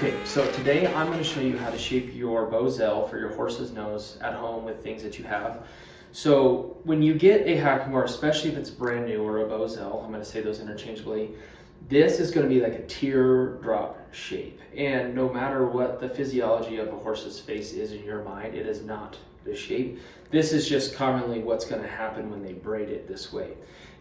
Okay, so today I'm going to show you how to shape your bozell for your horse's nose at home with things that you have. So when you get a hackamore, especially if it's brand new, or a bozell, I'm going to say those interchangeably, this is going to be like a teardrop shape. And no matter what the physiology of a horse's face is in your mind, it is not this shape. This is just commonly what's going to happen when they braid it this way.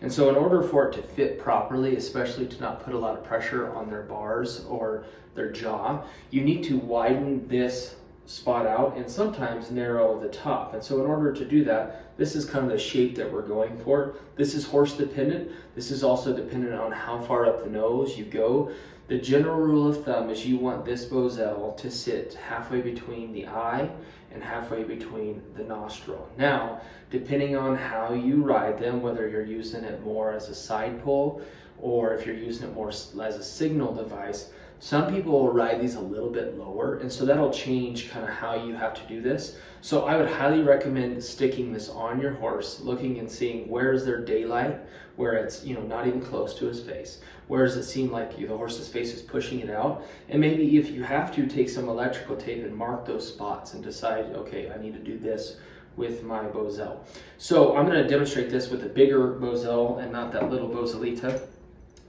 And so in order for it to fit properly, especially to not put a lot of pressure on their bars or their jaw, you need to widen this spot out and sometimes narrow the top. And so in order to do that, this is kind of the shape that we're going for. This is horse dependent. This is also dependent on how far up the nose you go. The general rule of thumb is you want this bozell to sit halfway between the eye and halfway between the nostril. Now, depending on how you ride them, whether you're using it more as a side pull or if you're using it more as a signal device, some people will ride these a little bit lower, and so that'll change kind of how you have to do this. So I would highly recommend sticking this on your horse, looking and seeing where is there daylight, where it's not even close to his face. Where does it seem like the horse's face is pushing it out? And maybe if you have to, take some electrical tape and mark those spots and decide, okay, I need to do this with my bozell. So I'm going to demonstrate this with a bigger bozell and not that little bozellita.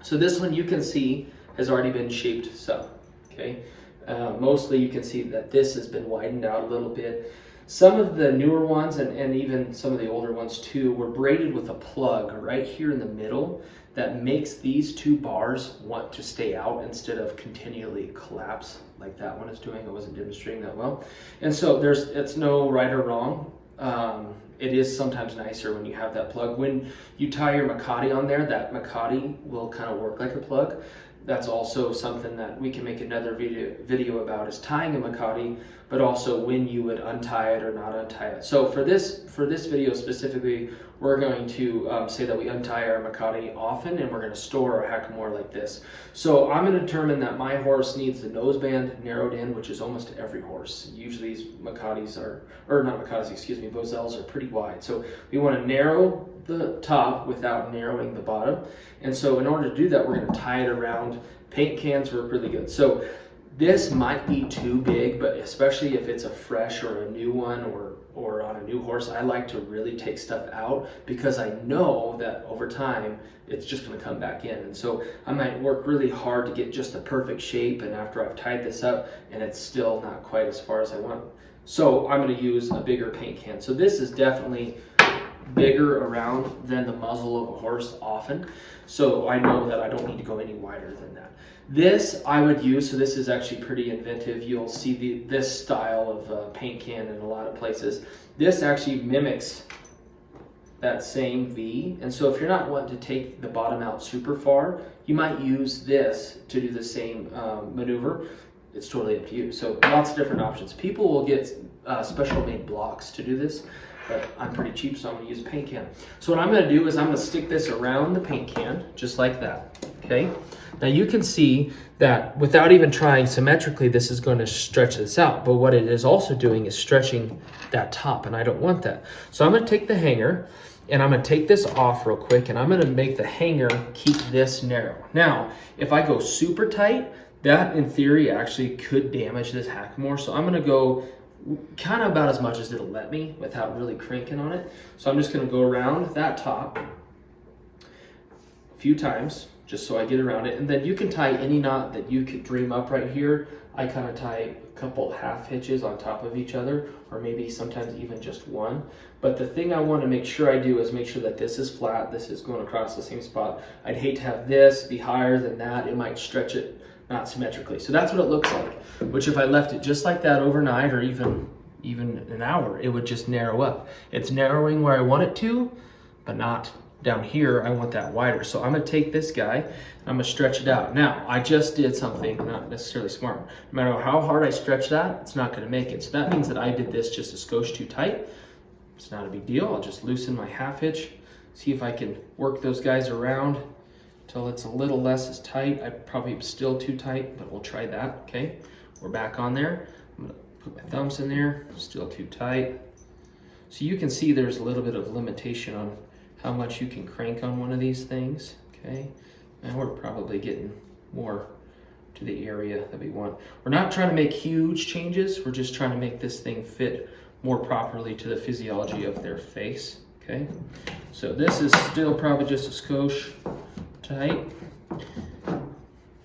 So this one you can see has already been shaped some, okay? Mostly you can see that this has been widened out a little bit. Some of the newer ones and even some of the older ones too were braided with a plug right here in the middle that makes these two bars want to stay out instead of continually collapse like that one is doing. I wasn't demonstrating that well. And so it's no right or wrong. It is sometimes nicer when you have that plug. When you tie your Makati on there, that Makati will kind of work like a plug. That's also something that we can make another video about, is tying a Makati, but also when you would untie it or not untie it. So for this video specifically, we're going to say that we untie our Makati often, and we're going to store our hackamore like this. So I'm going to determine that my horse needs the noseband narrowed in, which is almost every horse. Usually these Makatis bozells are pretty wide. So we want to narrow the top without narrowing the bottom. And so in order to do that, we're going to tie it around. Paint cans work really good. So this might be too big, but especially if it's a fresh or a new one or on a new horse, I like to really take stuff out because I know that over time it's just going to come back in. And so I might work really hard to get just the perfect shape, and after I've tied this up and it's still not quite as far as I want. So I'm going to use a bigger paint can. So this is definitely bigger around than the muzzle of a horse often. So I know that I don't need to go any wider than that. This I would use, so this is actually pretty inventive. You'll see this style of paint can in a lot of places. This actually mimics that same V, and so if you're not wanting to take the bottom out super far, you might use this to do the same maneuver. It's totally up to you. So lots of different options. People will get special made blocks to do this, but I'm pretty cheap, so I'm going to use a paint can. So what I'm going to do is I'm going to stick this around the paint can, just like that, okay? Now you can see that without even trying symmetrically, this is going to stretch this out, but what it is also doing is stretching that top, and I don't want that. So I'm going to take the hanger, and I'm going to take this off real quick, and I'm going to make the hanger keep this narrow. Now, if I go super tight, that in theory actually could damage this hackamore, so I'm going to go kind of about as much as it'll let me without really cranking on it. So I'm just going to go around that top a few times just so I get around it, and then you can tie any knot that you could dream up right here. I kind of tie a couple half hitches on top of each other, or maybe sometimes even just one. But the thing I want to make sure I do is make sure that this is flat, this is going across the same spot. I'd hate to have this be higher than that. It might stretch it not symmetrically. So that's what it looks like, which if I left it just like that overnight or even an hour, it would just narrow up. It's narrowing where I want it to, but not down here. I want that wider. So I'm going to take this guy, I'm going to stretch it out. Now, I just did something not necessarily smart. No matter how hard I stretch that, it's not going to make it. So that means that I did this just a skosh too tight. It's not a big deal. I'll just loosen my half hitch, see if I can work those guys around till it's a little less as tight. I probably am still too tight, but we'll try that, okay? We're back on there. I'm gonna put my thumbs in there, still too tight. So you can see there's a little bit of limitation on how much you can crank on one of these things, okay? And we're probably getting more to the area that we want. We're not trying to make huge changes. We're just trying to make this thing fit more properly to the physiology of their face, okay? So this is still probably just a skosh tight.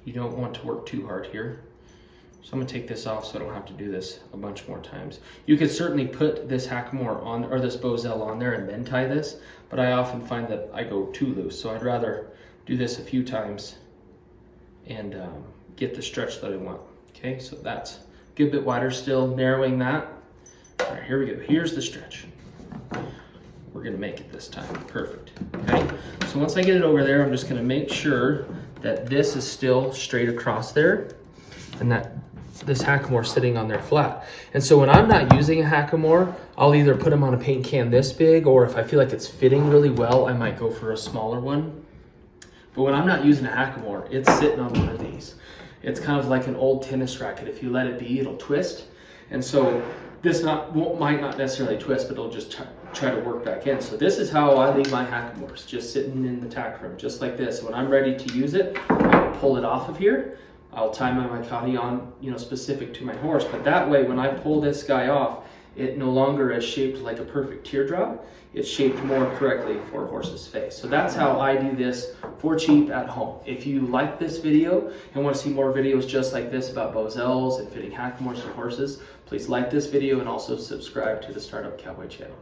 You don't want to work too hard here. So I'm gonna take this off so I don't have to do this a bunch more times. You could certainly put this hackamore on, or this bozell on there and then tie this, but I often find that I go too loose. So I'd rather do this a few times and get the stretch that I want. Okay, so that's a good bit wider still, narrowing that. All right, here we go. Here's the stretch. We're gonna make it this time. Perfect. Okay, so once I get it over there, I'm just gonna make sure that this is still straight across there and that this hackamore sitting on there flat. And so when I'm not using a hackamore, I'll either put them on a paint can this big, or if I feel like it's fitting really well, I might go for a smaller one. But when I'm not using a hackamore, it's sitting on one of these. It's kind of like an old tennis racket. If you let it be, it'll twist. And so this might not necessarily twist, but it'll just try to work back in. So this is how I leave my hackamores, just sitting in the tack room, just like this. When I'm ready to use it, I'll pull it off of here. I'll tie my maikati on, specific to my horse. But that way, when I pull this guy off, it no longer is shaped like a perfect teardrop. It's shaped more correctly for a horse's face. So that's how I do this for cheap at home. If you like this video and want to see more videos just like this about bozells and fitting hackamores for horses, please like this video and also subscribe to the Startup Cowboy channel.